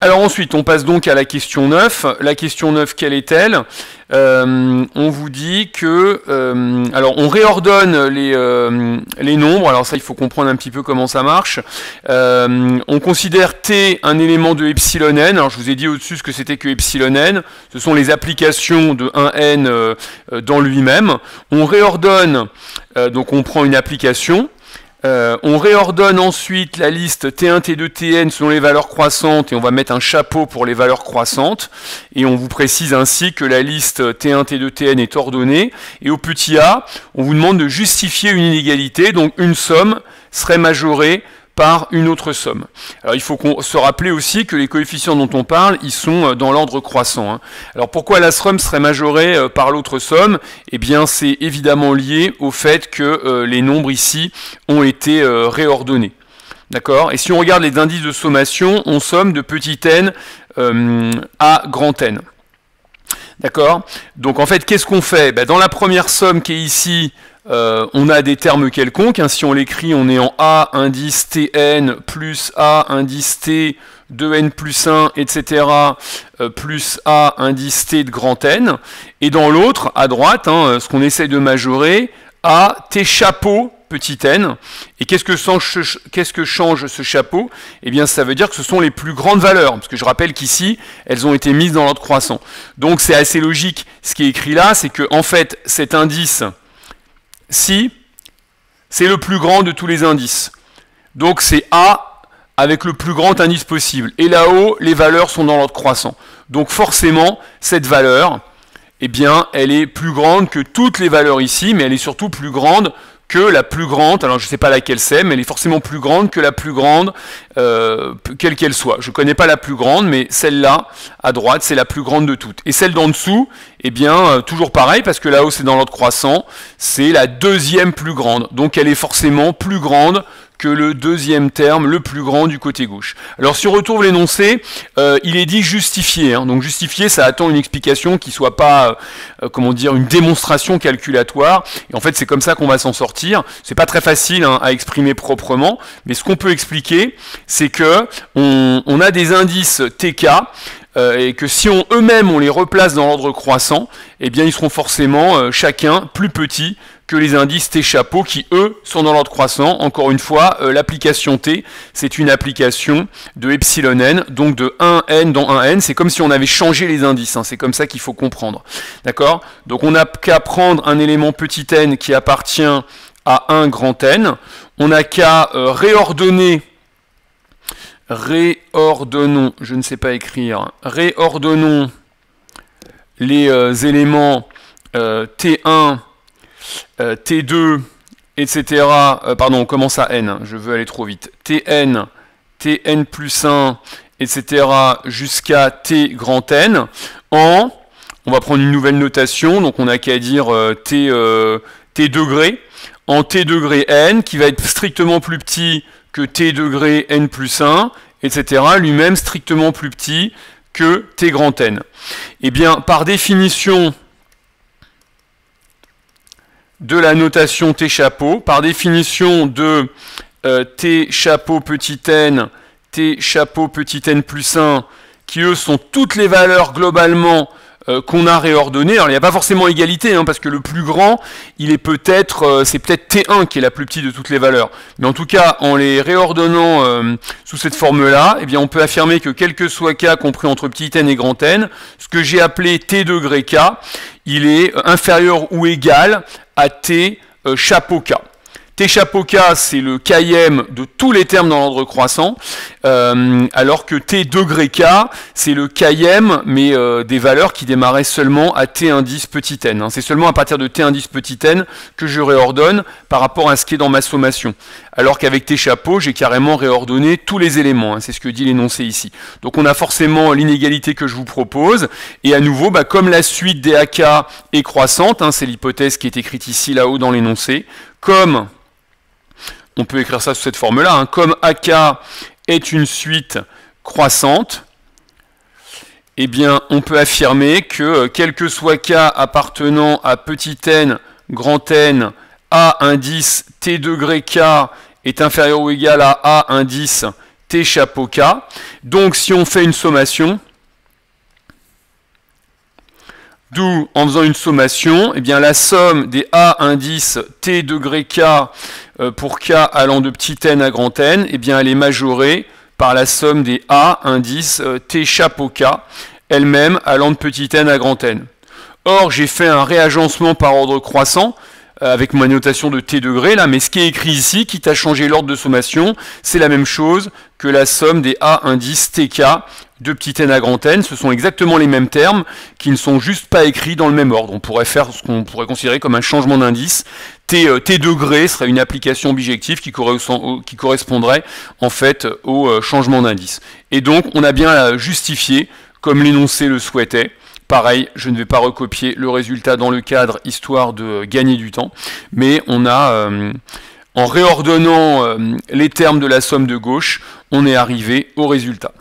Alors ensuite, on passe donc à la question 9. La question 9, quelle est-elle? On vous dit que... alors, on réordonne les nombres. Alors ça, il faut comprendre un petit peu comment ça marche. On considère T un élément de epsilon n. Alors, je vous ai dit au-dessus ce que c'était que epsilon n. Ce sont les applications de 1n dans lui-même. On réordonne, donc on prend une application. On réordonne ensuite la liste T1, T2, Tn selon les valeurs croissantes et on va mettre un chapeau pour les valeurs croissantes et on vous précise ainsi que la liste T1, T2, Tn est ordonnée et au petit a, on vous demande de justifier une inégalité, donc une somme serait majorée par une autre somme. Alors il faut se rappeler aussi que les coefficients dont on parle, ils sont dans l'ordre croissant. Alors pourquoi la somme serait majorée par l'autre somme? Eh bien c'est évidemment lié au fait que les nombres ici ont été réordonnés. D'accord? Et si on regarde les indices de sommation, on somme de petit n à grand N. D'accord? Donc en fait, qu'est-ce qu'on fait? Dans la première somme qui est ici, on a des termes quelconques. Si on l'écrit, on est en A indice Tn plus A indice T 2n plus 1, etc. Plus A indice T de grand N. Et dans l'autre, à droite, ce qu'on essaye de majorer, A T chapeau petit n. Et qu'est-ce que change ce chapeau? Eh bien, ça veut dire que ce sont les plus grandes valeurs, parce que je rappelle qu'ici, elles ont été mises dans l'ordre croissant. Donc, c'est assez logique. Ce qui est écrit là, c'est que en fait, cet indice-ci, c'est le plus grand de tous les indices. Donc, c'est A avec le plus grand indice possible. Et là-haut, les valeurs sont dans l'ordre croissant. Donc, forcément, cette valeur, eh bien, elle est plus grande que toutes les valeurs ici, mais elle est surtout plus grande que la plus grande, alors je ne sais pas laquelle c'est, mais elle est forcément plus grande que la plus grande, quelle qu'elle soit. Je ne connais pas la plus grande, mais celle-là, à droite, c'est la plus grande de toutes. Et celle d'en dessous, eh bien, toujours pareil, parce que là-haut, c'est dans l'ordre croissant, c'est la deuxième plus grande. Donc, elle est forcément plus grande que le deuxième terme le plus grand du côté gauche. Alors si on retrouve l'énoncé, il est dit justifié. Donc justifié, ça attend une explication qui soit pas, comment dire, une démonstration calculatoire. Et en fait, c'est comme ça qu'on va s'en sortir. C'est pas très facile à exprimer proprement, mais ce qu'on peut expliquer, c'est que on a des indices TK. Et que si eux-mêmes on les replace dans l'ordre croissant, eh bien ils seront forcément chacun plus petits que les indices T chapeau qui eux sont dans l'ordre croissant. Encore une fois, l'application T, c'est une application de epsilon n, donc de 1n dans 1n, c'est comme si on avait changé les indices, c'est comme ça qu'il faut comprendre. D'accord? Donc on n'a qu'à prendre un élément petit n qui appartient à un grand N, on n'a qu'à réordonnons, je ne sais pas écrire, réordonnons les éléments T1, T2, etc. Pardon, on commence à N, je veux aller trop vite. Tn, Tn plus 1, etc. jusqu'à T grand N. On va prendre une nouvelle notation, donc on n'a qu'à dire T degrés. En T degré N, qui va être strictement plus petit que T degré N plus 1, etc., lui-même strictement plus petit que T grand N. Eh bien, par définition de la notation T chapeau, par définition de T chapeau petit n, T chapeau petit n plus 1, qui eux sont toutes les valeurs globalement qu'on a réordonné. Alors il n'y a pas forcément égalité, parce que le plus grand, il est peut-être, c'est peut-être T1 qui est la plus petite de toutes les valeurs. Mais en tout cas, en les réordonnant sous cette forme-là, eh bien on peut affirmer que quel que soit K compris entre petit n et grand N, ce que j'ai appelé T degré K, il est inférieur ou égal à T chapeau K. T chapeau K, c'est le km de tous les termes dans l'ordre croissant, alors que T degré K, c'est le km, mais des valeurs qui démarraient seulement à T indice petit n. C'est seulement à partir de T indice petit n que je réordonne par rapport à ce qui est dans ma sommation. Alors qu'avec T chapeau, j'ai carrément réordonné tous les éléments. C'est ce que dit l'énoncé ici. Donc on a forcément l'inégalité que je vous propose. Et à nouveau, comme la suite des AK est croissante, c'est l'hypothèse qui est écrite ici, là-haut dans l'énoncé, comme... On peut écrire ça sous cette forme-là. Comme AK est une suite croissante, eh bien, on peut affirmer que quel que soit K appartenant à petit n, grand N, A indice T degré K est inférieur ou égal à A indice T chapeau K. Donc si on fait une sommation, d'où en faisant une sommation, eh bien la somme des A indices T degré K pour K allant de petit n à grand N, eh bien elle est majorée par la somme des A indices T chapeau K, elle-même allant de petit n à grand N. Or, j'ai fait un réagencement par ordre croissant, avec ma notation de T degrés, là, mais ce qui est écrit ici, quitte à changer l'ordre de sommation, c'est la même chose que la somme des A indices TK de petit n à grand N. Ce sont exactement les mêmes termes qui ne sont juste pas écrits dans le même ordre. On pourrait faire ce qu'on pourrait considérer comme un changement d'indice. T degrés serait une application bijective qui correspondrait en fait au changement d'indice. Et donc, on a bien justifié, comme l'énoncé le souhaitait. Pareil, je ne vais pas recopier le résultat dans le cadre, histoire de gagner du temps, mais on a, en réordonnant les termes de la somme de gauche, on est arrivé au résultat.